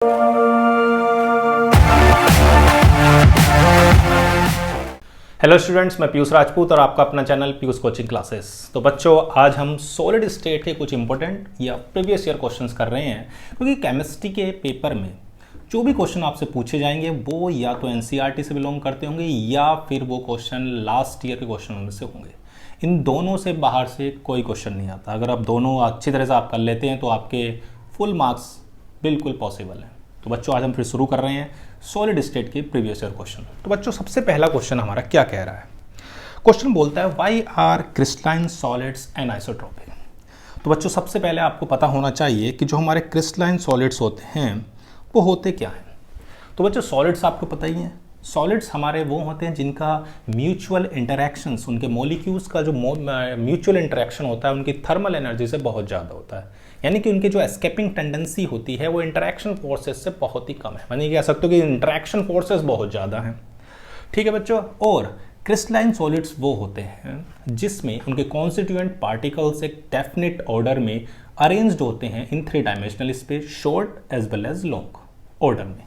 Hello students, मैं पीयूष राजपूत और आपका अपना चैनल पीयूष कोचिंग क्लासेस। तो बच्चों, आज हम सॉलिड स्टेट के कुछ इंपॉर्टेंट या प्रीवियस ईयर क्वेश्चंस कर रहे हैं, क्योंकि केमिस्ट्री के पेपर में जो भी क्वेश्चन आपसे पूछे जाएंगे वो या तो एनसीईआरटी से बिलोंग करते होंगे या फिर वो क्वेश्चन लास्ट ईयर के क्वेश्चन में से होंगे। इन दोनों से बाहर से कोई क्वेश्चन नहीं आता। अगर आप दोनों अच्छी तरह से आप कर लेते हैं तो आपके फुल मार्क्स बिल्कुल पॉसिबल हैं। तो बच्चों, आज हम फिर शुरू कर रहे हैं सॉलिड स्टेट के प्रीवियस ईयर क्वेश्चन। तो बच्चों, सबसे पहला क्वेश्चन हमारा क्या कह रहा है? क्वेश्चन बोलता है why are crystalline solids anisotropic. तो बच्चों, सबसे पहले आपको पता होना चाहिए कि जो हमारे क्रिस्टलाइन सॉलिड्स होते हैं वो होते क्या हैं। तो बच्चों, सॉलिड्स आपको पता ही है, सॉलिड्स हमारे वो होते हैं जिनका म्यूचुअल इंटरैक्शंस, उनके मॉलिक्यूल्स का जो म्यूचुअल इंटरैक्शन होता है उनकी थर्मल एनर्जी से बहुत ज़्यादा होता है। यानी कि उनकी जो एस्केपिंग टेंडेंसी होती है वो इंटरैक्शन फोर्सेस से बहुत ही कम है। यानी कह सकते हो कि इंटरैक्शन फोर्सेस बहुत ज़्यादा हैं। ठीक है बच्चों। और क्रिस्टलाइन सॉलिड्स वो होते हैं जिसमें उनके कॉन्स्टिट्यूएंट पार्टिकल्स एक डेफिनेट ऑर्डर में अरेंज्ड होते हैं in 3 dimensional space, short as well as long order में।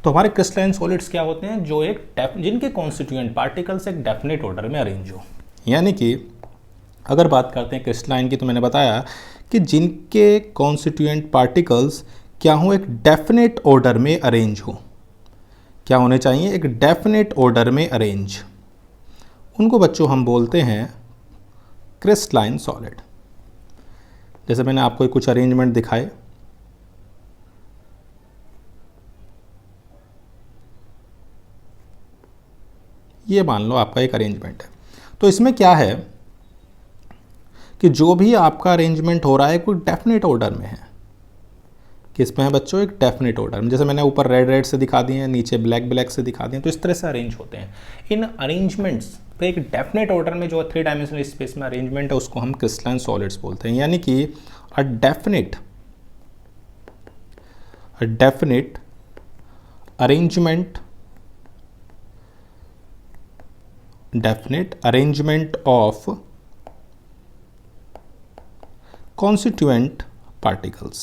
तो हमारे क्रिस्टलाइन सॉलिड्स क्या होते हैं? जो जिनके कॉन्स्टिट्यूएंट पार्टिकल्स एक डेफिनेट ऑर्डर में अरेंज हो। यानी कि अगर बात करते हैं क्रिस्टलाइन की, तो मैंने बताया कि जिनके कॉन्स्टिट्यूएंट पार्टिकल्स क्या हो, एक डेफिनेट ऑर्डर में अरेंज हो। क्या होने चाहिए? एक डेफिनेट ऑर्डर में अरेंज। उनको बच्चों हम बोलते हैं क्रिस्टलाइन सॉलिड। जैसे मैंने आपको कुछ अरेंजमेंट दिखाए, ये मान लो आपका एक अरेंजमेंट है। तो इसमें क्या है कि जो भी आपका अरेंजमेंट हो रहा है कोई डेफिनेट ऑर्डर में है। किस में है बच्चों? एक डेफिनेट ऑर्डर में। जैसे मैंने ऊपर रेड रेड से दिखा दिए हैं, नीचे ब्लैक ब्लैक से दिखा दिए हैं, तो इस तरह से अरेंज होते हैं। इन अरेंजमेंट्स पे एक डेफिनेट ऑर्डर में जो 3 डायमेंशनल स्पेस में अरेंजमेंट है उसको हम क्रिस्टलाइन सॉलिड्स बोलते हैं। यानी कि a definite arrangement of constituent particles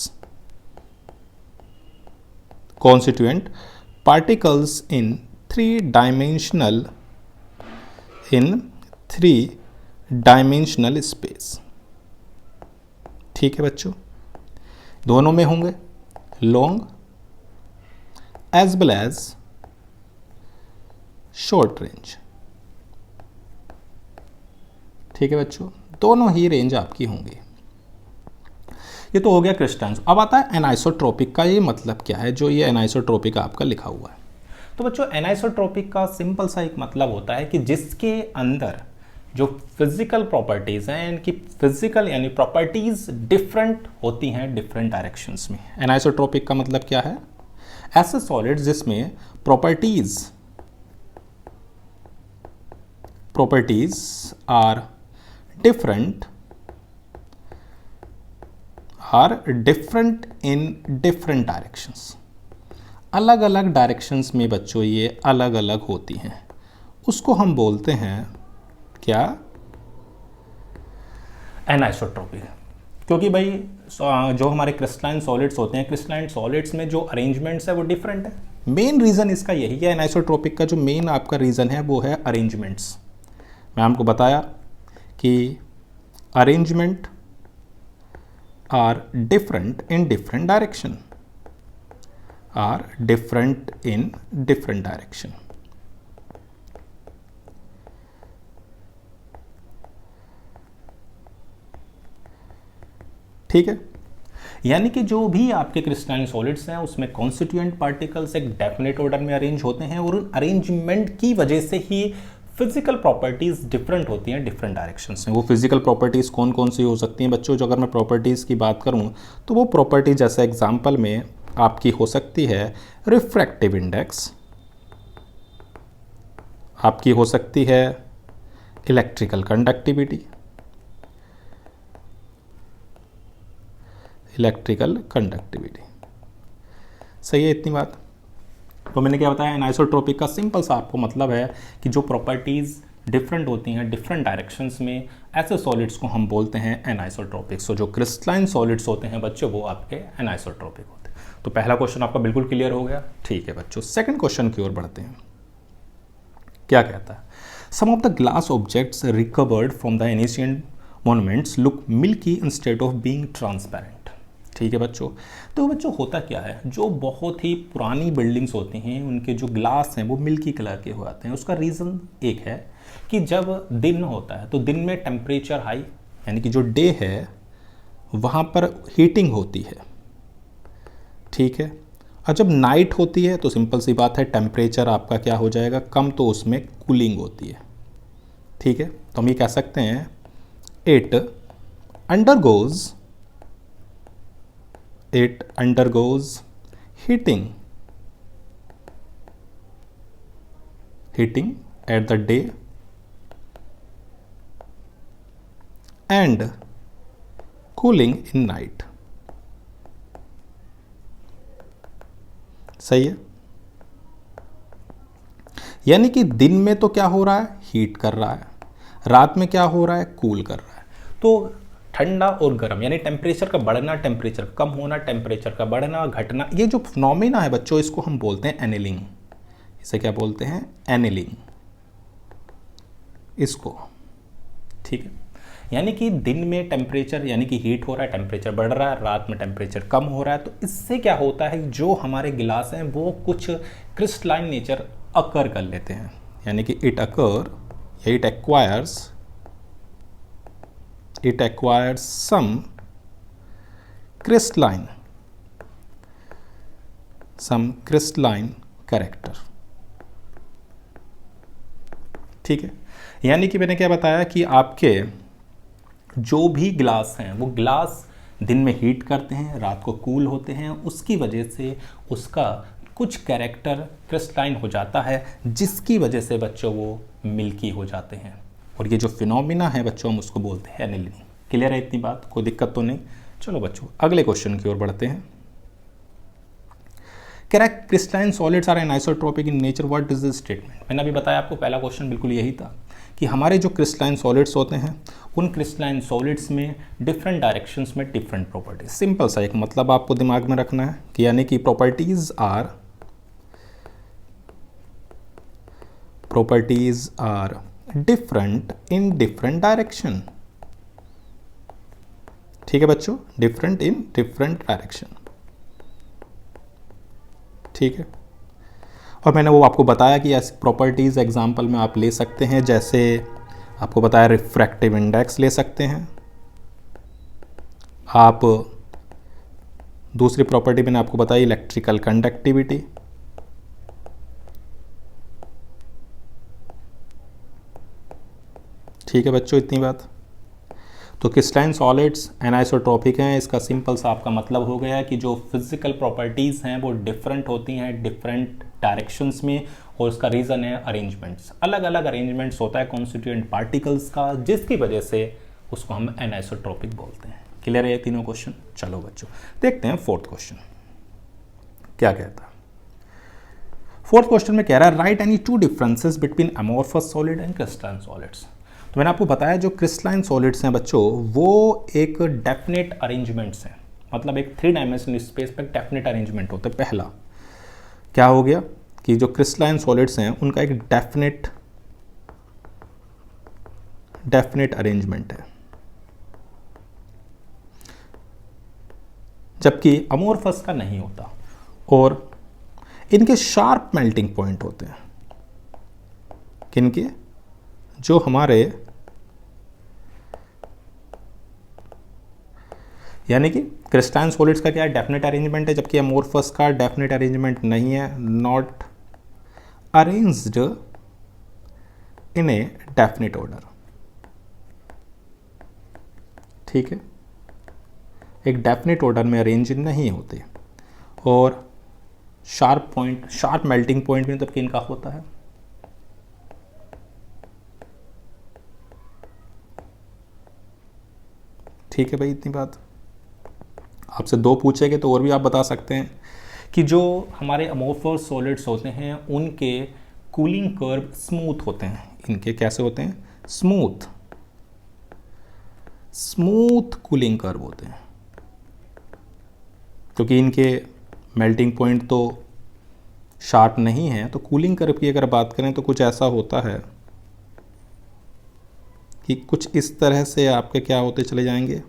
in 3 dimensional space। ठीक है बच्चों, दोनों में होंगे long as well as short range. ठीक है बच्चों, दोनों ही रेंज आपकी होंगी। ये तो हो गया क्रिस्टलाइन। अब आता है एनाइसोट्रोपिक का। ये मतलब क्या है जो ये एनाइसोट्रोपिक आपका लिखा हुआ है? तो बच्चों, एनाइसोट्रोपिक का सिंपल सा एक मतलब होता है कि जिसके अंदर जो फिजिकल प्रॉपर्टीज हैं, इनकी फिजिकल यानी प्रॉपर्टीज डिफरेंट होती हैं डिफरेंट डायरेक्शंस में। एनाइसोट्रोपिक का मतलब क्या है? ऐसे सॉलिड्स जिसमें properties are different in different directions. अलग अलग डायरेक्शंस में बच्चों ये अलग अलग होती हैं, उसको हम बोलते हैं क्या? एनाइसोट्रोपिक। क्योंकि भाई जो हमारे क्रिस्टलाइन सॉलिड्स होते हैं, क्रिस्टलाइन सॉलिड्स में जो अरेंजमेंट्स है वो डिफरेंट है। मेन रीज़न इसका यही है, एनाइसोट्रोपिक का जो मेन आपका रीज़न है वो है अरेंजमेंट्स। मैं आपको बताया कि arrangement are different in different direction। ठीक है। यानी कि जो भी आपके क्रिस्टलाइन सॉलिड्स हैं उसमें कॉन्स्टिट्यूएंट पार्टिकल्स एक डेफिनेट ऑर्डर में अरेंज होते हैं और उन अरेंजमेंट की वजह से ही फिजिकल प्रॉपर्टीज़ डिफरेंट होती हैं डिफरेंट डायरेक्शंस में। वो फिजिकल प्रॉपर्टीज़ कौन कौन सी हो सकती हैं बच्चों? जो अगर मैं प्रॉपर्टीज़ की बात करूं तो वो प्रॉपर्टी जैसे एग्जांपल में आपकी हो सकती है रिफ्रैक्टिव इंडेक्स, आपकी हो सकती है इलेक्ट्रिकल कंडक्टिविटी, सही है इतनी बात? तो मैंने क्या बताया, एनाइसोट्रोपिक का सिंपल सा आपको मतलब है कि जो प्रॉपर्टीज़ डिफरेंट होती हैं डिफरेंट डायरेक्शंस में, ऐसे सॉलिड्स को हम बोलते हैं एनाइसोट्रोपिक। सो जो क्रिस्टलाइन सॉलिड्स होते हैं बच्चों वो आपके एनाइसोट्रोपिक होते हैं। तो पहला क्वेश्चन आपका बिल्कुल क्लियर हो गया। ठीक है बच्चों, सेकंड क्वेश्चन की ओर बढ़ते हैं। क्या कहता है? Some of the glass objects recovered from the ancient monuments look milky instead of being transparent. ठीक है बच्चों, तो बच्चों होता क्या है, जो बहुत ही पुरानी बिल्डिंग्स होती हैं उनके जो ग्लास हैं वो मिल्की कलर के हो जाते हैं। उसका रीज़न एक है कि जब दिन होता है तो दिन में टेम्परेचर हाई, यानी कि जो डे है वहाँ पर हीटिंग होती है। ठीक है, और जब नाइट होती है तो सिंपल सी बात है, टेम्परेचर आपका क्या हो जाएगा, कम, तो उसमें कूलिंग होती है। ठीक है, तो हम ये कह सकते हैं it undergoes heating at the day and cooling in night. सही है, यानी कि दिन में तो क्या हो रहा है, हीट कर रहा है, रात में क्या हो रहा है, कूल कर रहा है। तो ठंडा और गर्म यानी टेम्परेचर का बढ़ना, टेम्परेचर कम होना, टेम्परेचर का बढ़ना घटना, ये जो फिनोमेना है बच्चों इसको हम बोलते हैं एनेलिंग। इसे क्या बोलते हैं, एनेलिंग इसको। ठीक है, यानी कि दिन में टेम्परेचर यानी कि हीट हो रहा है, टेम्परेचर बढ़ रहा है, रात में टेम्परेचर कम हो रहा है। तो इससे क्या होता है, जो हमारे गिलास हैं वो कुछ क्रिस्टलाइन नेचर अकर कर लेते हैं, यानी कि it acquires some crystalline character. ठीक है, यानी कि मैंने क्या बताया कि आपके जो भी ग्लास हैं वो ग्लास दिन में हीट करते हैं, रात को कूल होते हैं, उसकी वजह से उसका कुछ कैरेक्टर क्रिस्टलाइन हो जाता है, जिसकी वजह से बच्चों वो मिल्की हो जाते हैं। और ये जो फिनोमिना है बच्चों हम उसको बोलते हैं एनेलिंग। क्लियर है इतनी बात, कोई दिक्कत तो नहीं। चलो बच्चों अगले क्वेश्चन की ओर बढ़ते हैं। Correct, crystalline solids are anisotropic in nature, what is this statement. मैंने अभी बताया आपको, पहला क्वेश्चन बिल्कुल यही था कि हमारे जो क्रिस्टलाइन सॉलिड्स होते हैं उन क्रिस्टलाइन सॉलिड्स में डिफरेंट डायरेक्शंस में डिफरेंट प्रॉपर्टीज। सिंपल सा एक मतलब आपको दिमाग में रखना है कि यानी कि properties are different in different direction. ठीक है बच्चों, डिफरेंट इन डिफरेंट डायरेक्शन। ठीक है, और मैंने वो आपको बताया कि ऐसी प्रॉपर्टीज़ एग्जांपल में आप ले सकते हैं, जैसे आपको बताया रिफ्रैक्टिव इंडेक्स ले सकते हैं आप। दूसरी प्रॉपर्टी मैंने आपको बताई इलेक्ट्रिकल कंडक्टिविटी। ठीक है बच्चों, इतनी बात। तो क्रिस्टलाइन सॉलिड्स एनाइसोट्रॉपिक हैं, इसका सिंपल सा आपका मतलब हो गया कि जो फिजिकल प्रॉपर्टीज़ हैं वो डिफरेंट होती हैं डिफरेंट डायरेक्शंस में, और उसका रीज़न है अरेंजमेंट्स। अलग अलग अरेंजमेंट्स होता है कॉन्स्टिट्यूएंट पार्टिकल्स का, जिसकी वजह से उसको हम एनाइसोट्रॉपिक बोलते हैं। क्लियर है ये तीनों क्वेश्चन। चलो बच्चों देखते हैं फोर्थ क्वेश्चन क्या कहता है। फोर्थ क्वेश्चन में कह रहा है right any two differences between amorphous solid and crystalline solids. तो मैंने आपको बताया जो क्रिस्टलाइन सॉलिड्स हैं बच्चों वो एक डेफिनेट अरेंजमेंट्स हैं, मतलब एक 3 डायमेंशनल स्पेस पर डेफिनेट अरेंजमेंट होता है। पहला क्या हो गया कि जो क्रिस्टलाइन सॉलिड्स हैं उनका एक डेफिनेट अरेंजमेंट है, जबकि अमोर्फस का नहीं होता, और इनके शार्प मेल्टिंग पॉइंट होते हैं। किनके, जो हमारे यानी कि क्रिस्टलाइन सॉलिड्स का क्या है, डेफिनेट अरेंजमेंट है, जबकि अमोर्फस का डेफिनेट अरेंजमेंट नहीं है, not arranged in a definite order. ठीक है, एक डेफिनेट ऑर्डर में अरेंज नहीं होते, और शार्प मेल्टिंग पॉइंट भी मतलब किनका होता है, ठीक है भाई इतनी बात। आपसे 2 पूछेंगे तो और भी आप बता सकते हैं कि जो हमारे अमोर्फस सॉलिड्स होते हैं उनके कूलिंग कर्व स्मूथ होते हैं। इनके कैसे होते हैं, स्मूथ कूलिंग कर्व होते हैं, क्योंकि इनके मेल्टिंग पॉइंट तो शार्प नहीं है, तो कूलिंग कर्व की अगर बात करें तो कुछ ऐसा होता है कि कुछ इस तरह से आपके क्या होते चले जाएंगे,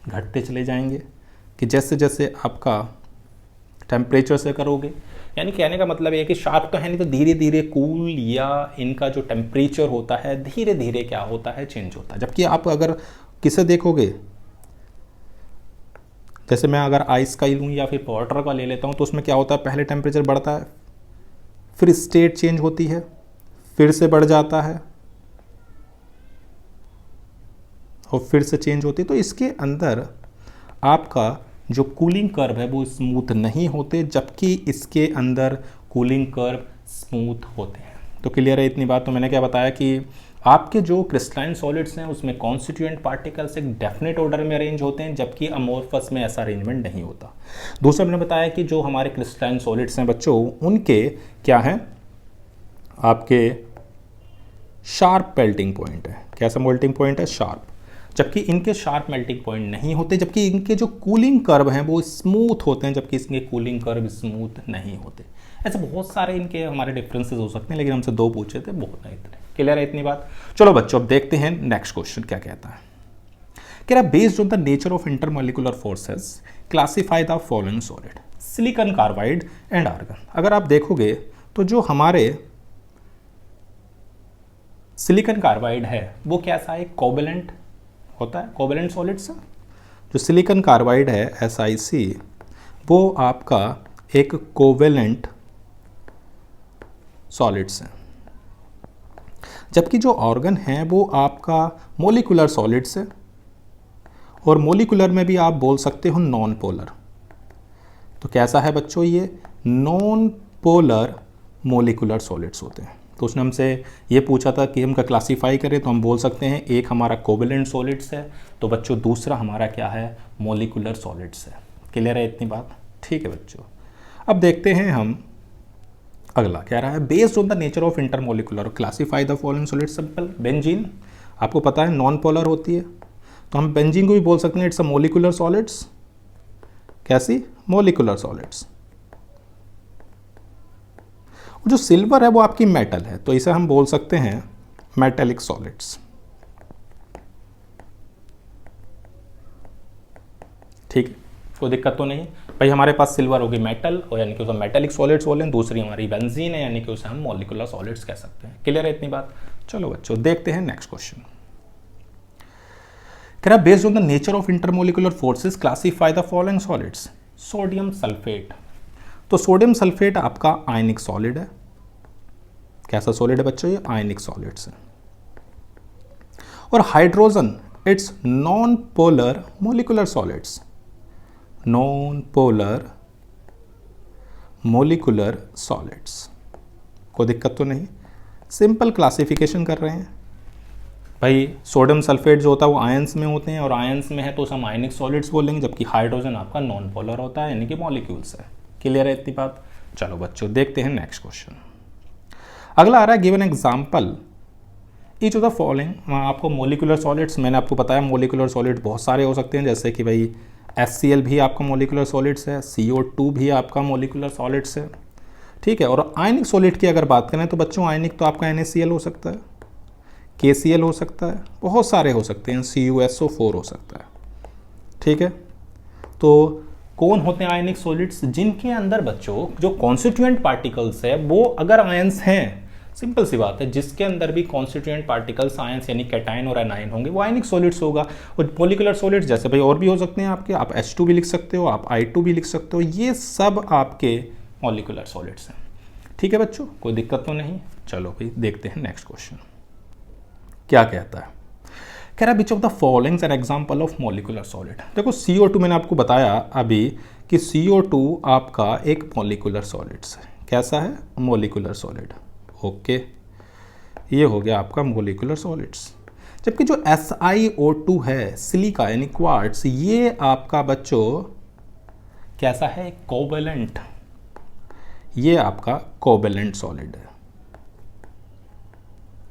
घटते चले जाएंगे, कि जैसे जैसे आपका टेम्परेचर से करोगे, यानी कहने का मतलब ये है कि शार्प तो है नहीं, तो धीरे धीरे कूल या इनका जो टेम्परेचर होता है धीरे धीरे क्या होता है, चेंज होता है। जबकि आप अगर किसे देखोगे, जैसे मैं अगर आइस का ही लूँ या फिर वाटर का ले लेता हूँ, तो उसमें क्या होता है, पहले टेम्परेचर बढ़ता है, फिर स्टेट चेंज होती है, फिर से बढ़ जाता है और फिर से चेंज होती है। तो इसके अंदर आपका जो कूलिंग कर्व है वो स्मूथ नहीं होते, जबकि इसके अंदर कूलिंग कर्व स्मूथ होते हैं। तो क्लियर है इतनी बात। तो मैंने क्या बताया कि आपके जो क्रिस्टलाइन सॉलिड्स हैं उसमें कॉन्स्टिट्यूएंट पार्टिकल्स एक डेफिनेट ऑर्डर में अरेंज होते हैं, जबकि अमोर्फस में ऐसा अरेंजमेंट नहीं होता। दूसरा मैंने बताया कि जो हमारे क्रिस्टलाइन सॉलिड्स हैं बच्चों, उनके क्या हैं, आपके शार्प मेल्टिंग पॉइंट है। कैसा मेल्टिंग पॉइंट है, शार्प, जबकि इनके शार्प मेल्टिंग पॉइंट नहीं होते, जबकि इनके जो कूलिंग कर्व हैं वो स्मूथ होते हैं, जबकि इसके कूलिंग कर्व स्मूथ नहीं होते। ऐसे बहुत सारे इनके हमारे डिफरेंसेस हो सकते हैं, लेकिन हमसे 2 पूछे थे, बहुत नहीं थे। क्लियर है इतनी बात। चलो बच्चों अब देखते हैं नेक्स्ट क्वेश्चन क्या कहता है। कह रहा based on the nature of intermolecular forces classify the following solid, silicon carbide and argon. अगर आप देखोगे तो जो हमारे सिलिकॉन कार्बाइड है वो कैसा है, कोवेलेंट होता है, कोवेलेंट सॉलिड्स। जो सिलिकॉन कार्बाइड है SiC, वो आपका एक कोवेलेंट सॉलिड्स है, जबकि जो ऑर्गन है वो आपका मोलिकुलर सॉलिड्स है, और मोलिकुलर में भी आप बोल सकते हो नॉन पोलर। तो कैसा है बच्चों, ये नॉन पोलर मोलिकुलर सॉलिड्स होते हैं। तो उसने हमसे ये पूछा था कि हमका क्लासीफाई करें, तो हम बोल सकते हैं एक हमारा कोवेलेंट सॉलिड्स है, तो बच्चों दूसरा हमारा क्या है, मोलिकुलर सॉलिड्स है। क्लियर है इतनी बात, ठीक है बच्चों। अब देखते हैं हम अगला, कह रहा है based on the nature of intermolecular classify the following solid. Simple, benzene आपको पता है नॉन पोलर होती है, तो हम बेंजीन को भी बोल सकते हैं इट्स अ मोलिकुलर सॉलिड्स। कैसी, मोलिकुलर सॉलिड्स। जो सिल्वर है वो आपकी मेटल है, तो इसे हम बोल सकते हैं मेटेलिक सॉलिड्स। ठीक है, कोई दिक्कत तो नहीं भाई। हमारे पास सिल्वर होगी मेटल, और यानी कि उसे मेटेलिक सॉलिड्स बोलें। दूसरी हमारी बेंजीन है, यानी कि उसे हम मॉलिकुलर सॉलिड्स कह सकते हैं। क्लियर है इतनी बात। चलो बच्चों देखते हैं नेक्स्ट क्वेश्चन। कह रहा based on the nature of intermolecular forces classify the following solids. Sodium sulphate, तो सोडियम सल्फेट आपका आयनिक सॉलिड है। कैसा सॉलिड है बच्चों, ये आयनिक सॉलिड्स है। और hydrogen it's non polar molecular solids, non polar molecular solids. कोई दिक्कत तो नहीं, सिंपल क्लासिफिकेशन कर रहे हैं भाई। सोडियम सल्फेट जो होता है वो आयंस में होते हैं, और आयंस में है तो हम आयनिक सॉलिड्स बोलेंगे, जबकि हाइड्रोजन आपका नॉन पोलर होता है, यानी कि मॉलिक्यूल्स है। क्लियर है इतनी बात। चलो बच्चों देखते हैं नेक्स्ट क्वेश्चन। अगला आ रहा है given example each of the following. आपको मोलिकुलर सॉलिड्स, मैंने आपको बताया मोलिकुलर सॉलिड बहुत सारे हो सकते हैं, जैसे कि भाई HCl भी आपका मोलिकुलर सॉलिड्स है, CO2 भी आपका मोलिकुलर सॉलिड्स है। ठीक है, और आयनिक सॉलिड की अगर बात करें तो बच्चों आयनिक तो आपका NaCl हो सकता है, KCl हो सकता है, बहुत सारे हो सकते हैं, CuSO4 हो सकता है। ठीक है, तो कौन होते हैं आयनिक सॉलिड्स, जिनके अंदर बच्चों जो कॉन्स्टिट्यूएंट पार्टिकल्स है वो अगर आयंस हैं, सिंपल सी बात है, जिसके अंदर भी कॉन्स्टिट्यूएंट पार्टिकल्स आयंस यानी कैटायन और एनायन होंगे वो आयनिक सॉलिड्स होगा। और मोलिकुलर सॉलिड्स जैसे भाई और भी हो सकते हैं आपके, आप H2 भी लिख सकते हो, आप I2 भी लिख सकते हो, ये सब आपके मोलिकुलर सॉलिड्स हैं। ठीक है बच्चों, कोई दिक्कत तो नहीं। चलो भाई देखते हैं नेक्स्ट क्वेश्चन क्या कहता है। कह रहा which of the following an example of molecular solid. देखो CO2 मैंने आपको बताया अभी कि CO2 आपका एक मोलिकुलर सॉलिड्स है। कैसा है, मोलिकुलर सॉलिड। ओके, ये हो गया आपका मोलिकुलर सॉलिड्स। जबकि जो SiO2 है, सिलिका यानी क्वार्ट्स, ये आपका बच्चों कैसा है, कोवेलेंट। ये आपका कोवेलेंट सॉलिड है।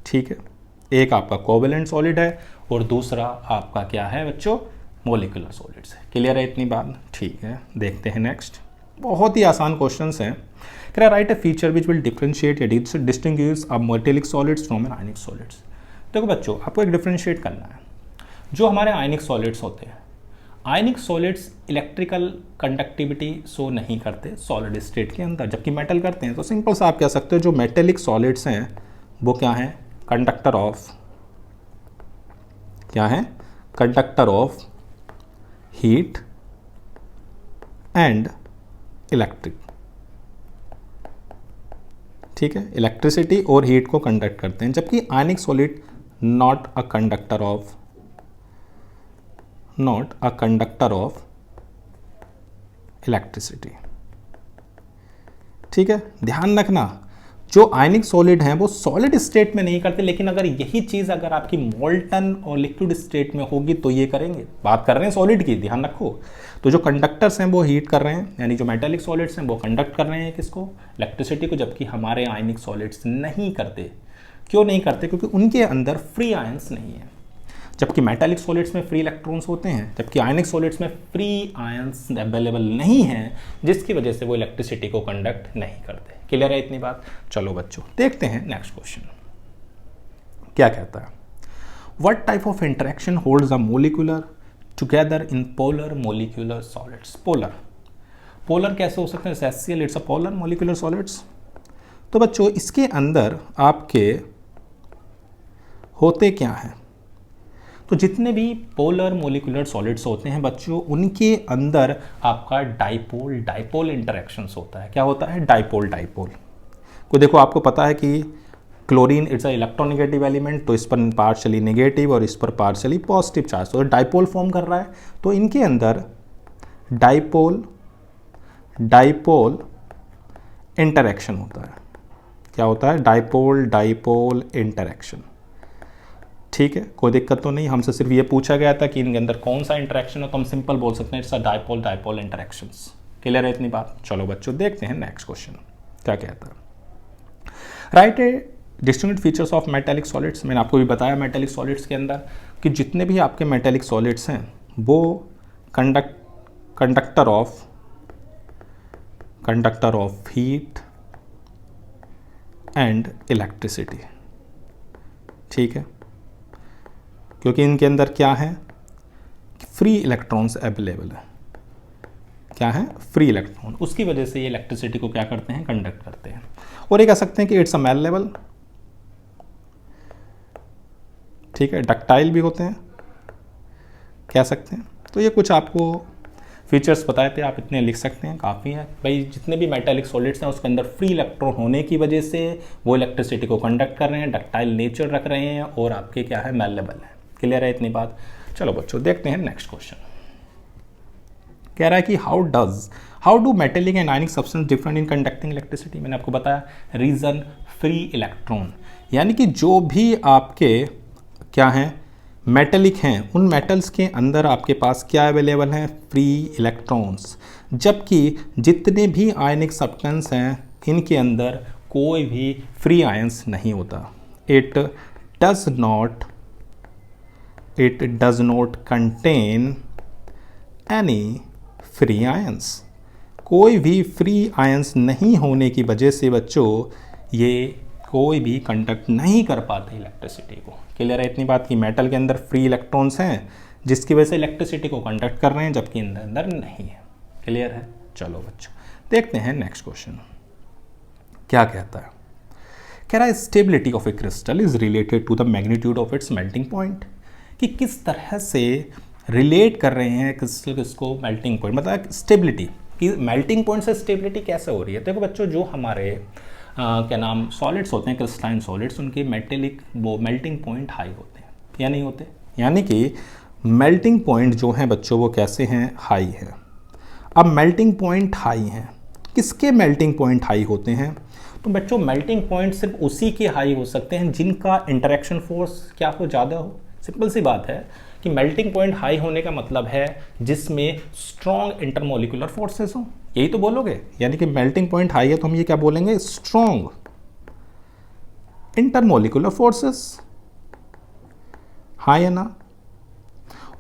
ठीक है, एक आपका कोवेलेंट सॉलिड है और दूसरा आपका क्या है बच्चों, मोलिकुलर सॉलिड्स है। क्लियर है इतनी बात? ठीक है, देखते हैं नेक्स्ट। बहुत ही आसान क्वेश्चंस हैं। कह रहा write a feature which will differentiate या distinguish a metallic solids from an ionic solids. देखो बच्चों, आपको एक डिफरेंशिएट करना है। जो हमारे आयनिक सॉलिड्स होते हैं, आयनिक सॉलिड्स इलेक्ट्रिकल कंडक्टिविटी शो नहीं करते सॉलिड स्टेट के अंदर, जबकि मेटल करते हैं। तो सिंपल सा आप कह सकते हो जो मेटेलिक सॉलिड्स हैं वो क्या हैं? कंडक्टर ऑफ, क्या है? Conductor of heat and electric. ठीक है, इलेक्ट्रिसिटी और हीट को कंडक्ट करते हैं, जबकि आयनिक solid not a conductor of electricity. ठीक है, ध्यान रखना, जो आयनिक सॉलिड हैं वो सॉलिड स्टेट में नहीं करते, लेकिन अगर यही चीज़ अगर आपकी मोल्टन और लिक्विड स्टेट में होगी तो ये करेंगे। बात कर रहे हैं सॉलिड की, ध्यान रखो। तो जो कंडक्टर्स हैं वो हीट कर रहे हैं, यानी जो मेटेलिक सॉलिड्स हैं वो कंडक्ट कर रहे हैं किसको? इलेक्ट्रिसिटी को, जबकि हमारे आयनिक सॉलिड्स नहीं करते। क्यों नहीं करते? क्योंकि उनके अंदर फ्री आयंस नहीं है। जबकि मेटालिक सॉलिड्स में फ्री इलेक्ट्रॉन्स होते हैं, जबकि आयनिक सॉलिड्स में फ्री आयंस अवेलेबल नहीं है, जिसकी वजह से वो इलेक्ट्रिसिटी को कंडक्ट नहीं करते। क्लियर है इतनी बात? चलो बच्चों, देखते हैं नेक्स्ट क्वेश्चन क्या कहता है। What type of interaction holds a molecular together in polar molecular solids? Polar कैसे हो सकते हैं? HCl it's a polar molecular solids. तो बच्चों, इसके अंदर आपके होते क्या हैं? तो जितने भी पोलर मोलिकुलर सॉलिड्स होते हैं बच्चों, उनके अंदर आपका डाइपोल इंटरेक्शंस होता है। क्या होता है? डाइपोल। को देखो, आपको पता है कि chlorine it's a electronegative element, तो इस पर पार्शली नेगेटिव और इस पर पार्शली पॉजिटिव चार्ज, तो डाइपोल फॉर्म कर रहा है। तो इनके अंदर डाइपोल इंटरेक्शन होता है। क्या होता है? Dipole interaction. ठीक है, कोई दिक्कत तो नहीं। हमसे सिर्फ ये पूछा गया था कि इनके अंदर कौन सा इंटरेक्शन है, तो हम सिंपल बोल सकते हैं it's a dipole interactions. Clear है इतनी बात? चलो बच्चों, देखते हैं नेक्स्ट क्वेश्चन क्या कहता है। Right A distinct features of metallic solids. मैंने आपको भी बताया मेटेलिक सॉलिड्स के अंदर कि जितने भी आपके मेटेलिक सॉलिड्स हैं वो conductor of heat and electricity. ठीक है, क्योंकि इनके अंदर क्या है? फ्री इलेक्ट्रॉन्स अवेलेबल है। क्या है? Free electron. उसकी वजह से ये इलेक्ट्रिसिटी को क्या करते हैं? कंडक्ट करते हैं। और ये कह सकते हैं कि इट्स अ मैलेबल। ठीक है, डक्टाइल भी होते हैं, कह सकते हैं। तो ये कुछ आपको फीचर्स बताए थे, आप इतने लिख सकते हैं, काफ़ी है भाई। जितने भी मेटालिक सॉलिड्स हैं उसके अंदर फ्री इलेक्ट्रॉन होने की वजह से वो इलेक्ट्रिसिटी को कंडक्ट कर रहे हैं, डक्टाइल नेचर रख रहे हैं, और आपके क्या है? मैलेबल है। क्लियर है इतनी बात? चलो बच्चों, देखते हैं नेक्स्ट क्वेश्चन। कह रहा है कि how do metallic and ionic substance different in conducting electricity. मैंने आपको बताया रीजन, फ्री इलेक्ट्रॉन। यानी कि जो भी आपके क्या हैं? मेटेलिक हैं, उन मेटल्स के अंदर आपके पास क्या अवेलेबल हैं? Free electrons. जबकि जितने भी आयनिक सब्सटेंस हैं इनके अंदर कोई भी फ्री आयंस नहीं होता। It does not contain any free ions. कोई भी फ्री आयंस नहीं होने की वजह से बच्चों ये कोई भी कंडक्ट नहीं कर पाते इलेक्ट्रिसिटी को। क्लियर है इतनी बात कि मेटल के अंदर फ्री इलेक्ट्रॉन्स हैं जिसकी वजह से इलेक्ट्रिसिटी को कंडक्ट कर रहे हैं, जबकि अंदर नहीं है। क्लियर है? चलो बच्चों, देखते हैं नेक्स्ट क्वेश्चन क्या कहता है। कह रहा है stability of a crystal is related to the magnitude of its melting point. कि किस तरह से रिलेट कर रहे हैं क्रिस्टल किसको? Melting point. मतलब स्टेबिलिटी कि मेल्टिंग पॉइंट से स्टेबिलिटी कैसे हो रही है। देखो बच्चों, जो हमारे क्या नाम सॉलिड्स होते हैं, क्रिस्टलाइन सॉलिड्स, उनके मेल्टिंग पॉइंट हाई होते हैं या नहीं होते? यानी कि मेल्टिंग पॉइंट जो हैं बच्चों वो कैसे हैं? हाई हैं। अब मेल्टिंग पॉइंट हाई हैं, किसके मेल्टिंग पॉइंट हाई होते हैं? तो बच्चों, मेल्टिंग पॉइंट सिर्फ उसी के हाई हो सकते हैं जिनका इंटरेक्शन फोर्स क्या हो? ज़्यादा हो। सिंपल सी बात है कि मेल्टिंग पॉइंट हाई होने का मतलब है जिसमें स्ट्रॉन्ग इंटरमोलिकुलर फोर्सेस हो, यही तो बोलोगे। यानी कि मेल्टिंग पॉइंट हाई है तो हम ये क्या बोलेंगे? स्ट्रॉन्ग इंटरमोलिकुलर फोर्सेस हाई है ना।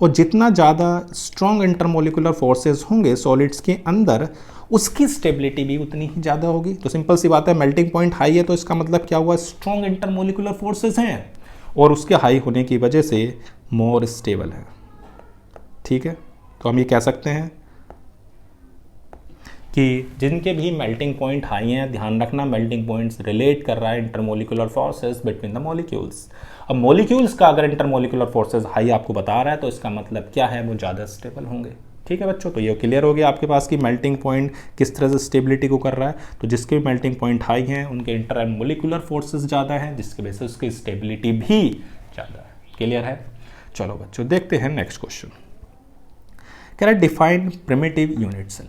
और जितना ज़्यादा स्ट्रॉन्ग इंटरमोलिकुलर फोर्सेस होंगे सॉलिड्स के अंदर, उसकी स्टेबिलिटी भी उतनी ही ज़्यादा होगी। तो सिंपल सी बात है, मेल्टिंग पॉइंट हाई है तो इसका मतलब क्या हुआ, स्ट्रॉन्ग इंटरमोलिकुलर फोर्सेस हैं और उसके हाई होने की वजह से मोर स्टेबल है। ठीक है, तो हम ये कह सकते हैं कि जिनके भी मेल्टिंग पॉइंट हाई हैं, ध्यान रखना मेल्टिंग पॉइंट्स रिलेट कर रहा है intermolecular forces between the molecules. अब मॉलिक्यूल्स का अगर इंटरमोलिकुलर फोर्सेस हाई आपको बता रहा है तो इसका मतलब क्या है, वो ज़्यादा स्टेबल होंगे। ठीक है बच्चों, तो ये क्लियर हो गया आपके पास कि मेल्टिंग पॉइंट किस तरह से स्टेबिलिटी को कर रहा है। तो जिसके भी मेल्टिंग पॉइंट हाई हैं उनके इंटरमोलिकुलर फोर्सेस ज़्यादा हैं, जिसकी वजह से उसकी स्टेबिलिटी भी ज़्यादा है। क्लियर है? चलो बच्चों देखते हैं नेक्स्ट क्वेश्चन। कह रहा है define primitive unit cell.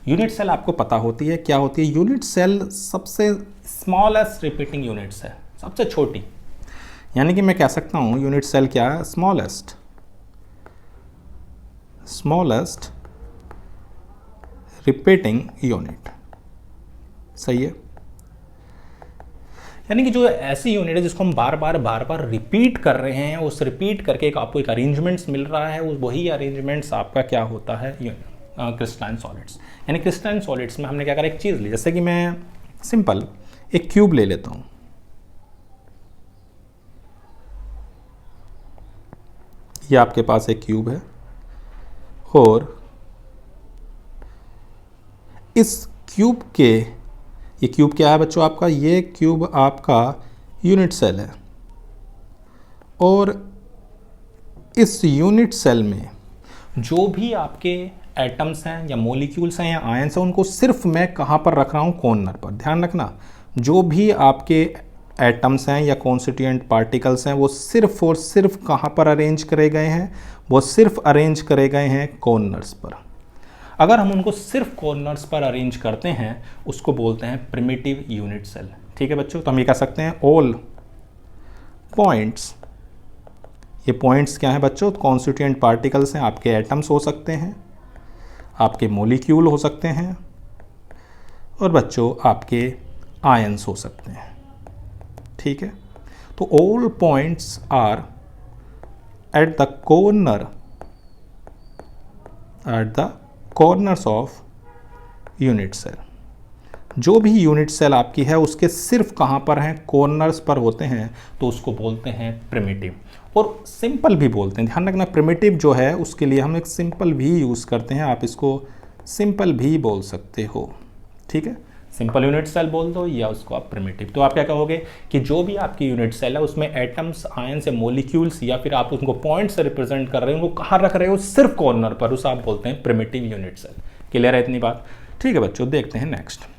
Unit cell आपको पता होती है क्या होती है। यूनिट सेल सबसे स्मॉलेस्ट रिपीटिंग यूनिट्स है, सबसे छोटी। यानी कि मैं कह सकता हूं यूनिट सेल क्या है, स्मॉलेस्ट रिपीटिंग यूनिट। सही है, यानी कि जो ऐसी यूनिट है जिसको हम बार बार रिपीट कर रहे हैं, उस रिपीट करके आपको एक अरेंजमेंट्स मिल रहा है, उस वही अरेंजमेंट्स आपका क्या होता है, क्रिस्टलाइन सॉलिड्स। यानी क्रिस्टलाइन सॉलिड्स में हमने क्या करा, एक चीज़ ली, जैसे कि मैं सिंपल एक क्यूब ले लेता हूँ। ये आपके पास एक क्यूब है और इस क्यूब के, ये क्यूब क्या है बच्चों आपका, ये क्यूब आपका यूनिट सेल है और इस यूनिट सेल में जो भी आपके एटम्स हैं या मॉलिक्यूल्स हैं या आयंस हैं, उनको सिर्फ मैं कहाँ पर रख रहा हूँ, कॉर्नर पर। ध्यान रखना, जो भी आपके एटम्स हैं या कॉन्स्टिट्यूएंट पार्टिकल्स हैं वो सिर्फ और सिर्फ कहाँ पर अरेंज करे गए हैं, वो सिर्फ अरेंज करे गए हैं कॉर्नर्स पर। अगर हम उनको सिर्फ कॉर्नर्स पर अरेंज करते हैं उसको बोलते हैं प्रिमिटिव यूनिट सेल। ठीक है बच्चों, तो हम ये कह सकते हैं ऑल पॉइंट्स, ये पॉइंट्स क्या हैं बच्चों, कॉन्स्टिट्यूएंट पार्टिकल्स हैं, आपके एटम्स हो सकते हैं, आपके मॉलिक्यूल हो सकते हैं और बच्चों आपके आयंस हो सकते हैं। ठीक है, तो all points are at the corners of unit cell. जो भी यूनिट सेल आपकी है उसके सिर्फ कहाँ पर हैं, कॉर्नर्स पर होते हैं, तो उसको बोलते हैं प्रिमिटिव। और सिंपल भी बोलते हैं, ध्यान रखना प्रिमिटिव जो है उसके लिए हम एक सिंपल भी यूज़ करते हैं, आप इसको सिंपल भी बोल सकते हो। ठीक है, सिंपल यूनिट सेल बोल दो या उसको आप प्रिमिटिव। तो आप क्या कहोगे कि जो भी आपकी यूनिट सेल है उसमें एटम्स, आयंस या मॉलिक्यूल्स या फिर आप उनको पॉइंट से रिप्रेजेंट कर रहे हो, उनको कहाँ रख रहे हो, सिर्फ कॉर्नर पर, उसे आप बोलते हैं प्रिमिटिव यूनिट सेल। क्लियर है इतनी बात? ठीक है बच्चों, देखते हैं नेक्स्ट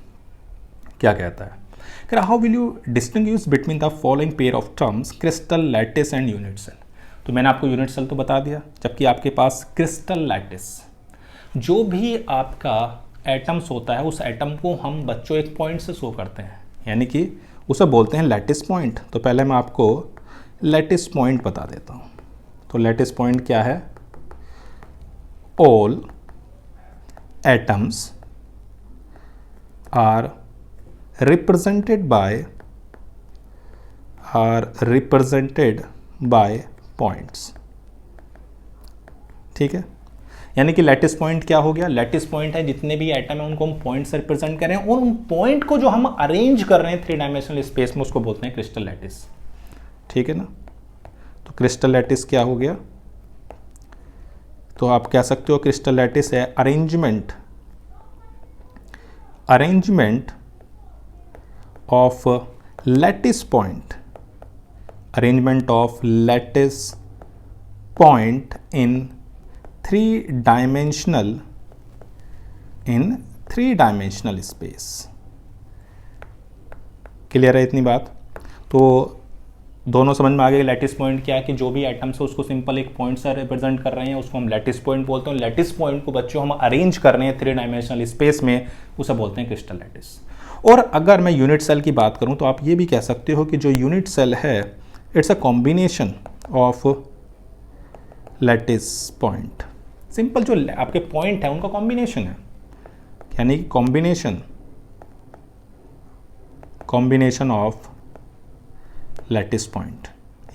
क्या कहता है। कह रहा how will you distinguish between the following pair of terms crystal lattice and unit cell. तो मैंने आपको यूनिट सेल तो बता दिया, जबकि आपके पास क्रिस्टल लैटिस, जो भी आपका एटम्स होता है उस एटम को हम बच्चों एक पॉइंट से शो करते हैं, यानी कि उसे बोलते हैं लैटिस पॉइंट। तो पहले मैं आपको लैटिस पॉइंट बता देता हूँ। तो लैटिस पॉइंट क्या है, all atoms are represented by points। ठीक है, यानी कि लैटिस पॉइंट क्या हो गया, लैटिस पॉइंट है जितने भी एटम है उनको हम पॉइंट से रिप्रेजेंट कर रहे हैं और उन पॉइंट को जो हम अरेंज कर रहे हैं 3 डायमेंशनल स्पेस में उसको बोलते हैं क्रिस्टल लैटिस। ठीक है ना, तो क्रिस्टल लैटिस क्या हो गया, तो आप कह सकते हो क्रिस्टल लैटिस है arrangement of lattice point, arrangement of lattice point in three dimensional space। Clear है इतनी बात? तो दोनों समझ में आ गए लैटिस पॉइंट क्या है, कि जो भी एटम्स है उसको सिंपल एक पॉइंट से रिप्रेजेंट कर रहे हैं, उसको हम लैटिस पॉइंट बोलते हैं। लैटिस पॉइंट को बच्चों हम अरेंज कर रहे हैं 3 डायमेंशनल स्पेस में, उसे बोलते हैं क्रिस्टल लैटिस। और अगर मैं यूनिट सेल की बात करूं तो आप ये भी कह सकते हो कि जो यूनिट सेल है it's a combination of lattice point. Simple जो आपके पॉइंट है उनका कॉम्बिनेशन है, यानी कॉम्बिनेशन ऑफ लैटिस पॉइंट,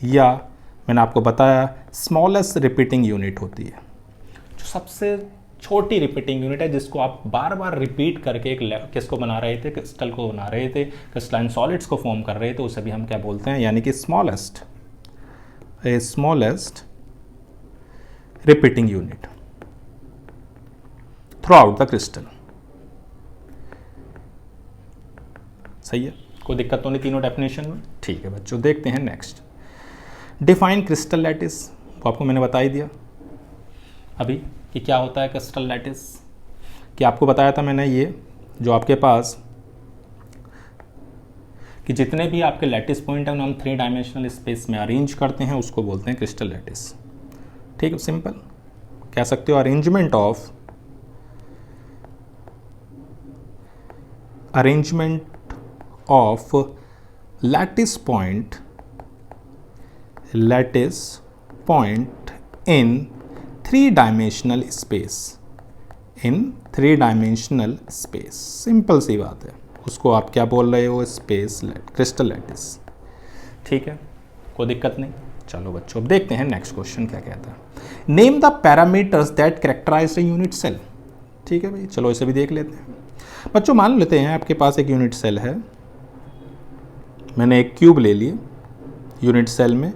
या मैंने आपको बताया स्मॉलेस्ट रिपीटिंग यूनिट होती है, जो सबसे छोटी रिपीटिंग यूनिट है, जिसको आप बार बार रिपीट करके एक किसको बना रहे थे, क्रिस्टल को बना रहे थे, क्रिस्टलाइन सॉलिड्स को फॉर्म कर रहे थे, उसे भी हम क्या बोलते हैं, यानी कि smallest repeating unit through out the crystal. सही है, कोई दिक्कत तो नहीं तीनों डेफिनेशन में? ठीक है बच्चों, देखते हैं नेक्स्ट। डिफाइन क्रिस्टल लैटिस, वो आपको मैंने बता ही दिया अभी कि क्या होता है क्रिस्टल लैटिस। कि आपको बताया था मैंने, ये जो आपके पास कि जितने भी आपके लैटिस पॉइंट हैं उन्हें हम 3 डायमेंशनल स्पेस में अरेंज करते हैं, उसको बोलते हैं क्रिस्टल लैटिस। ठीक है, सिंपल कह सकते हो arrangement of lattice point in 3 dimensional space. Simple सी बात है, उसको आप क्या बोल रहे हो, स्पेस क्रिस्टल लैटिस। ठीक है, कोई दिक्कत नहीं। चलो बच्चों, अब देखते हैं नेक्स्ट क्वेश्चन क्या कहता है। Name the parameters that characterise a unit cell. ठीक है भाई, चलो इसे भी देख लेते हैं बच्चों। मान लेते हैं आपके पास एक यूनिट सेल है, मैंने एक क्यूब ले लिए यूनिट सेल में,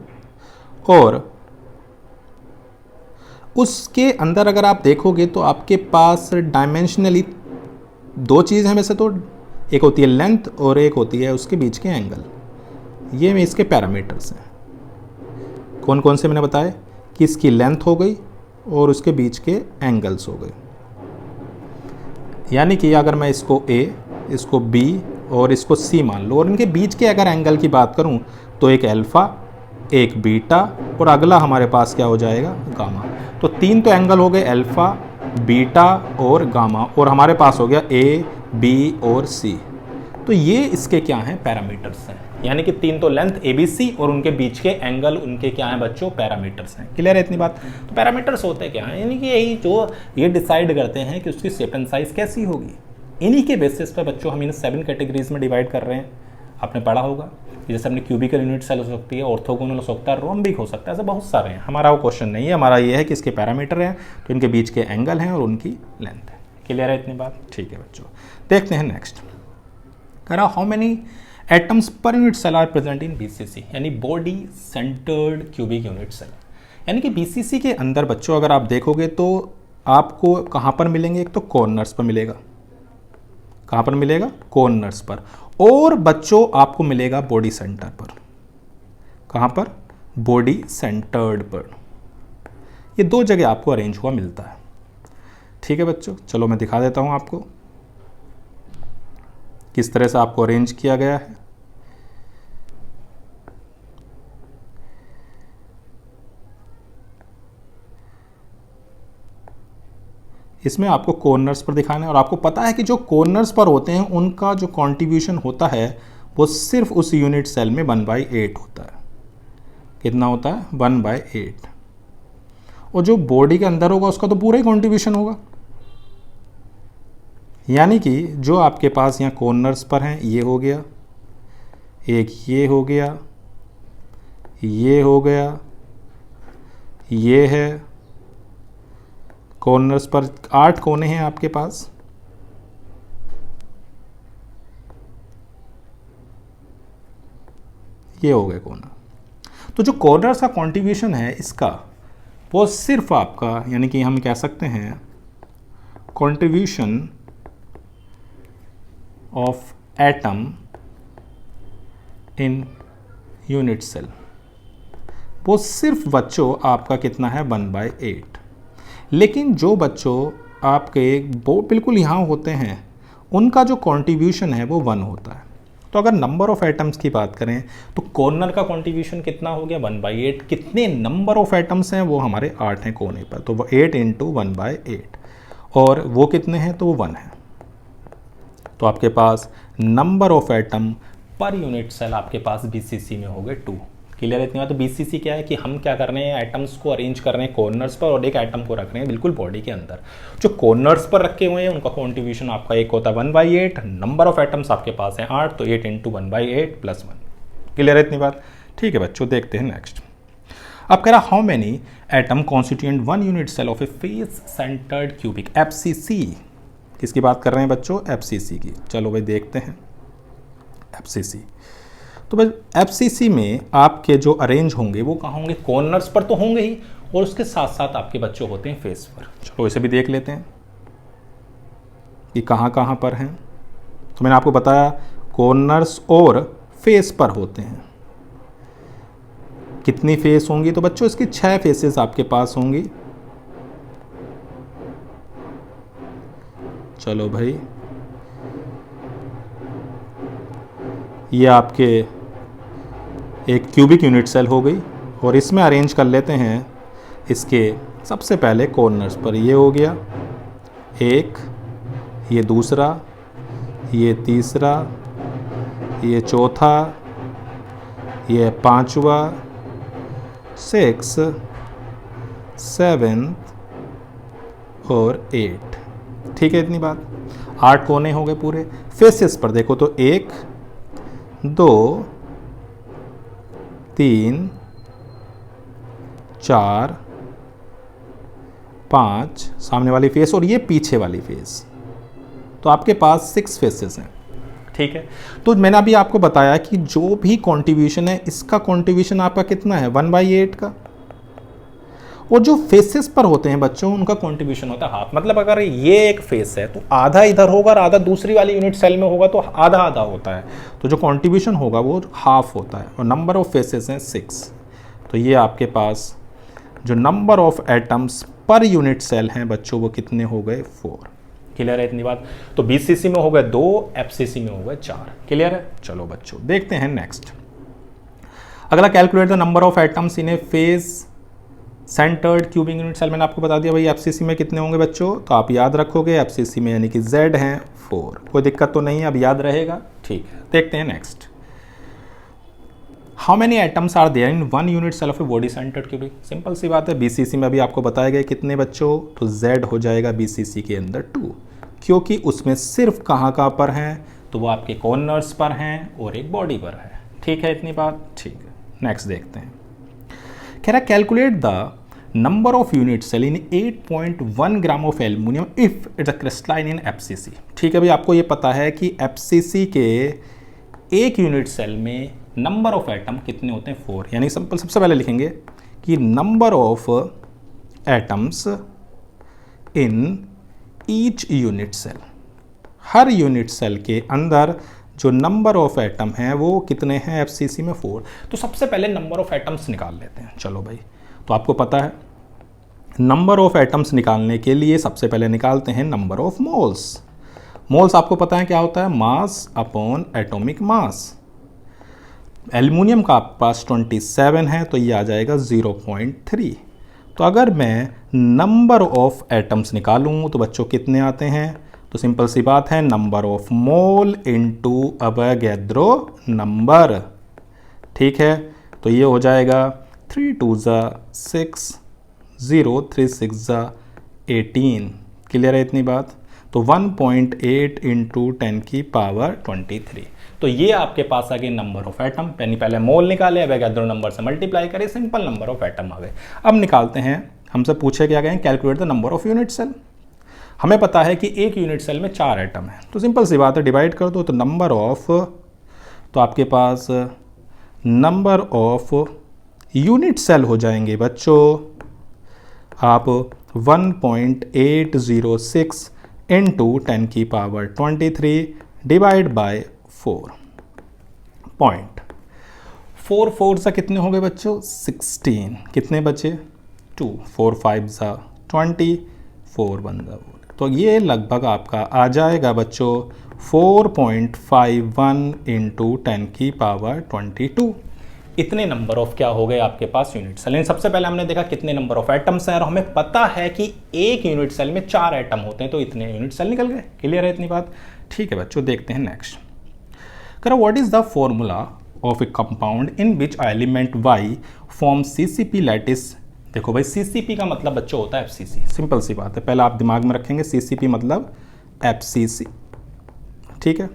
और उसके अंदर अगर आप देखोगे तो आपके पास डायमेंशनली 2 चीज़ हैं वैसे तो, एक होती है लेंथ और एक होती है उसके बीच के एंगल। ये में इसके पैरामीटर्स हैं, कौन कौन से मैंने बताया कि इसकी लेंथ हो गई और उसके बीच के एंगल्स हो गए। यानी कि अगर मैं इसको A, इसको B और इसको C मान लो, और इनके बीच के अगर एंगल की बात करूं तो एक अल्फ़ा, एक बीटा और अगला हमारे पास क्या हो जाएगा, गामा। तो 3 तो एंगल हो गए, अल्फ़ा, बीटा और गामा, और हमारे पास हो गया A, B और C। तो ये इसके क्या हैं, पैरामीटर्स हैं। यानी कि 3 तो लेंथ ABC और उनके बीच के एंगल उनके क्या हैं बच्चों, पैरामीटर्स हैं। क्लियर है इतनी बात? तो पैरामीटर्स होते क्या हैं, यानी कि यही जो ये डिसाइड करते हैं कि उसकी शेप एंड साइज कैसी होगी। इन्हीं के बेसिस पे बच्चों हम इन्हें 7 कैटेगरीज में डिवाइड कर रहे हैं। आपने पढ़ा होगा, जैसे अपनी क्यूबिकल यूनिट सेल हो सकती है, ऑर्थोगोनल हो सकता है, रोम्बिक हो सकता है, ऐसे बहुत सारे हैं। हमारा वो क्वेश्चन नहीं है, हमारा ये है कि इसके पैरामीटर हैं, तो इनके बीच के एंगल हैं और उनकी लेंथ है। क्लियर है इतनी बात? ठीक है बच्चों, देखते हैं नेक्स्ट। कह रहा how many atoms per unit cell are present in BCC, यानी body centred cubic unit cell. यानी कि BCC के अंदर बच्चों अगर आप देखोगे तो आपको कहाँ पर मिलेंगे, एक तो कॉर्नर्स पर मिलेगा। कहाँ पर मिलेगा? कॉर्नर्स पर। और बच्चों आपको मिलेगा बॉडी सेंटर पर। कहाँ पर? बॉडी सेंटर्ड पर। ये 2 जगह आपको अरेंज हुआ मिलता है। ठीक है बच्चों, चलो मैं दिखा देता हूँ आपको किस तरह से आपको अरेंज किया गया है। इसमें आपको कॉर्नर्स पर दिखाना है, और आपको पता है कि जो कॉर्नर्स पर होते हैं उनका जो कंट्रीब्यूशन होता है वो सिर्फ उस यूनिट सेल में 1/8 होता है। कितना होता है? 1/8। और जो बॉडी के अंदर होगा उसका तो पूरा ही कंट्रीब्यूशन होगा। यानी कि जो आपके पास यहाँ कॉर्नर्स पर हैं, ये हो गया, एक ये हो गया, ये हो गया, ये है। कॉर्नर्स पर 8 कोने हैं आपके पास। ये हो गए कॉर्नर। तो जो कॉर्नर्स का कंट्रीब्यूशन है इसका, वो सिर्फ आपका, यानी कि हम कह सकते हैं contribution of atom in unit cell, वो सिर्फ बच्चों आपका कितना है? 1/8। लेकिन जो बच्चों आपके वो बिल्कुल यहाँ होते हैं उनका जो कंट्रीब्यूशन है वो 1 होता है। तो अगर नंबर ऑफ एटम्स की बात करें तो कॉर्नर का कंट्रीब्यूशन कितना हो गया? 1/8। कितने नंबर ऑफ एटम्स हैं? वो हमारे 8 हैं कोने पर, तो 8 × 1/8। और वो कितने हैं? तो वो 1 है। तो आपके पास number of atom per unit cell आपके पास BCC में हो गए 2। क्लियर है इतनी बात? तो BCC क्या है कि हम क्या कर रहे हैं, एटम्स को अरेंज कर रहे हैं कॉर्नर्स पर, और एक एटम को रख रहे हैं बिल्कुल बॉडी के अंदर। जो कॉर्नर्स पर रखे हुए हैं उनका कंट्रीब्यूशन आपका एक होता है 1/8। नंबर ऑफ एटम्स आपके पास हैं 8, तो 8 × 1/8 + 1। क्लियर है इतनी बात? ठीक है बच्चों, देखते हैं नेक्स्ट। अब कह रहा how many atom constituent one unit cell of a face centred cubic, FCC. किसकी बात कर रहे हैं बच्चों? एफसीसी की। चलो भाई देखते हैं एफसीसी। तो भाई एफसीसी में आपके जो अरेंज होंगे वो कहाँ होंगे? कॉर्नर्स पर तो होंगे ही, और उसके साथ साथ आपके बच्चों होते हैं फेस पर। चलो इसे भी देख लेते हैं कि कहाँ कहाँ पर हैं। तो मैंने आपको बताया कॉर्नर्स और फेस पर होते हैं। कितनी फेस होंगी? तो बच्चों इसकी 6 फेसेस आपके पास होंगी। चलो भाई ये आपके एक क्यूबिक यूनिट सेल हो गई, और इसमें अरेंज कर लेते हैं इसके सबसे पहले कॉर्नर्स पर। ये हो गया एक, ये दूसरा, ये तीसरा, ये चौथा, ये पांचवा, 6, 7 और 8। ठीक है, इतनी बात। 8 कोने हो गए पूरे। फेसेस पर देखो तो 1, 2, 3, 4, 5 सामने वाली फेस, और ये पीछे वाली फेस। तो आपके पास 6 फेसेस हैं। ठीक है, तो मैंने अभी आपको बताया कि जो भी कॉन्ट्रीब्यूशन है इसका कॉन्ट्रीब्यूशन आपका कितना है? 1/8 का। और जो फेसेस पर होते हैं बच्चों उनका कॉन्ट्रीब्यूशन होता है हाफ। मतलब अगर ये एक फेस है तो आधा इधर होगा और आधा दूसरी वाली यूनिट सेल में होगा, तो आधा आधा होता है। तो जो कॉन्ट्रीब्यूशन होगा वो हाफ होता है। और नंबर ऑफ फेसेस हैं 6। तो ये आपके पास जो number of atoms per unit cell हैं बच्चों वो कितने हो गए? 4। क्लियर है इतनी बात? तो बीसीसी में हो गए 2, एफसीसी में हो गए 4। क्लियर है? चलो बच्चों देखते हैं नेक्स्ट। अगला, calculate the number of atoms in a face centred cubic unit cell. मैंने आपको बता दिया भाई एफसीसी में कितने होंगे बच्चों, तो आप याद रखोगे एफसीसी में यानी कि Z हैं 4। कोई दिक्कत तो नहीं है, अब याद रहेगा। ठीक है, देखते हैं next. How many atoms are there in one unit cell of a body centred cubic. Simple सी बात है, बीसीसी में अभी आपको बताया गया कितने बच्चों, तो Z हो जाएगा बीसीसी के अंदर 2, क्योंकि उसमें सिर्फ कहाँ पर हैं, तो वो आपके कॉर्नर्स पर हैं और एक बॉडी पर है। ठीक है इतनी बात? ठीक है, नेक्स्ट देखते हैं। कह रहा calculate the number of unit cell in 8.1 gram of aluminium if it's a crystalline in FCC. ठीक है भाई, आपको ये पता है कि एफसीसी के एक यूनिट सेल में नंबर ऑफ एटम कितने होते हैं? 4। यानी सिंपल सबसे पहले लिखेंगे कि number of atoms in each unit cell, हर यूनिट सेल के अंदर जो नंबर ऑफ एटम हैं वो कितने हैं एफसीसी में? 4। तो सबसे पहले नंबर ऑफ एटम्स निकाल लेते हैं। चलो भाई, तो आपको पता है नंबर ऑफ एटम्स निकालने के लिए सबसे पहले निकालते हैं नंबर ऑफ मोल्स। मोल्स आपको पता है क्या होता है? Mass upon atomic mass. Aluminium का आपके पास 27 है, तो ये आ जाएगा 0.3। तो अगर मैं नंबर ऑफ एटम्स निकालूं तो बच्चों कितने आते हैं? तो सिंपल सी बात है, number of mole into Avogadro number. ठीक है, तो ये हो जाएगा 3 2 6, 0 3 6 18। क्लियर है इतनी बात? तो 1.8 इंटू 10 की पावर 23। तो ये आपके पास आ गए नंबर ऑफ एटम। यानी पहले मोल निकाले, अवोगाद्रो नंबर से मल्टीप्लाई करें, सिंपल नंबर ऑफ एटम आ गए। अब निकालते हैं, हमसे पूछे क्या गए? Calculate the number of unit cell. हमें पता है कि एक यूनिट सेल में 4 एटम है, तो सिंपल सी बात है, डिवाइड कर दो। तो नंबर ऑफ, तो आपके पास नंबर ऑफ यूनिट सेल हो जाएंगे बच्चों आप 1.806 इंटू 10 की पावर 23 डिवाइड बाय 4। 4 4 सा कितने हो गए बच्चों? 16। कितने बचे? 2 4 5 सा 20, 4 1 सा 4। तो ये लगभग आपका आ जाएगा बच्चों 4.51 इंटू 10 की पावर 22। इतने नंबर ऑफ क्या हो गए आपके पास यूनिट सेल। सबसे पहले हमने देखा कितने नंबर ऑफ एटम्स हैं, और हमें पता है कि एक यूनिट सेल में 4 एटम होते हैं, तो इतने यूनिट सेल निकल गए। क्लियर है इतनी बात? ठीक है बच्चों, देखते हैं नेक्स्ट। करो what is the formula of a compound in which element Y form CCP lattice. देखो भाई, सीसीपी का मतलब बच्चों होता है एफसीसी। सिंपल सी बात है, पहले आप दिमाग में रखेंगे सीसीपी मतलब एफसीसी। ठीक है,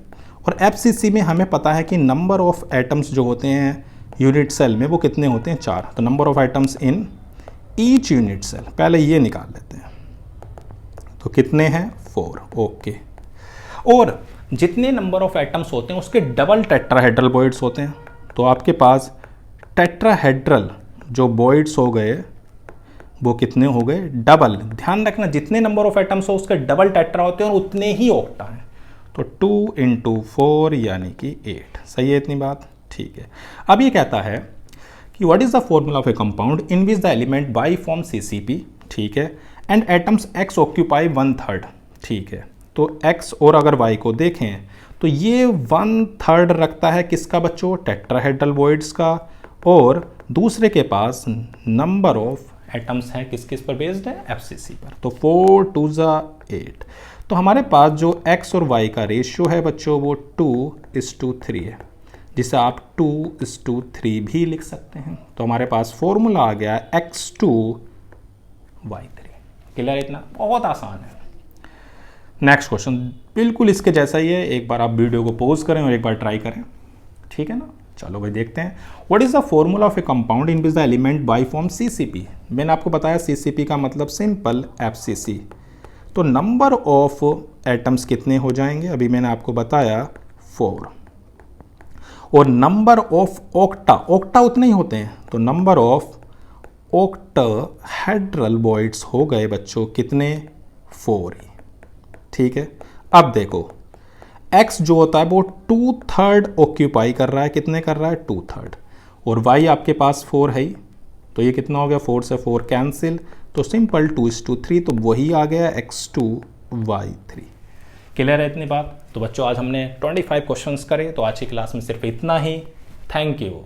और एफसीसी में हमें पता है कि नंबर ऑफ एटम्स जो होते हैं यूनिट सेल में वो कितने होते हैं, 4। तो number of items in each unit cell, पहले ये निकाल लेते हैं। तो कितने हैं, 4। ओके। और जितने नंबर ऑफ आइटम्स होते हैं उसके डबल टेट्राहेड्रल बॉइड्स होते हैं। तो आपके पास टेट्राहेड्रल जो बॉइड्स हो गए वो कितने हो गए, डबल। ध्यान रखना जितने नंबर ऑफ आइटम्स हो उसके डबल टेट्रा होते हैं और उतने ही ऑक्टा हैं। तो 2 × 4 यानी कि 8। सही है इतनी बात, ठीक है। अब ये कहता है कि what is the formula of a compound in which the element by form CCP, ठीक है, एंड एटम्स X ऑक्यूपाई 1/3, ठीक है। तो X और अगर Y को देखें तो ये 1/3 रखता है किसका बच्चों, टेट्राहेड्रल बॉइड्स का, और दूसरे के पास नंबर ऑफ एटम्स है किस किस पर बेस्ड है, FCC पर। तो 4 × 2 = 8। तो हमारे पास जो X और Y का रेशियो है बच्चों वो 2:3 है, जिसे आप 2:3 भी लिख सकते हैं। तो हमारे पास फॉर्मूला आ गया X2 Y3। क्लियर, इतना बहुत आसान है। नेक्स्ट क्वेश्चन बिल्कुल इसके जैसा ही है, एक बार आप वीडियो को पॉज करें और एक बार ट्राई करें, ठीक है ना। चलो भाई देखते हैं। What is the formula of a compound in which the element by form CCP। मैंने आपको बताया CCP का मतलब सिंपल FCC। तो नंबर ऑफ एटम्स कितने हो जाएंगे, अभी मैंने आपको बताया 4, और नंबर ऑफ ऑक्टा, ऑक्टा उतने ही होते हैं। तो नंबर ऑफ ऑक्टाहेड्रल बॉइड्स हो गए बच्चों कितने, 4 ही, ठीक है। अब देखो X जो होता है वो 2/3 ऑक्यूपाई कर रहा है, कितने कर रहा है, 2/3, और Y आपके पास 4 है ही, तो ये कितना हो गया, 4 से 4 कैंसिल, तो सिंपल 2:3, तो वही आ गया X2 Y3। क्लियर है इतनी बात। तो बच्चों आज हमने 25 क्वेश्चंस करे, तो आज की क्लास में सिर्फ इतना ही। Thank you.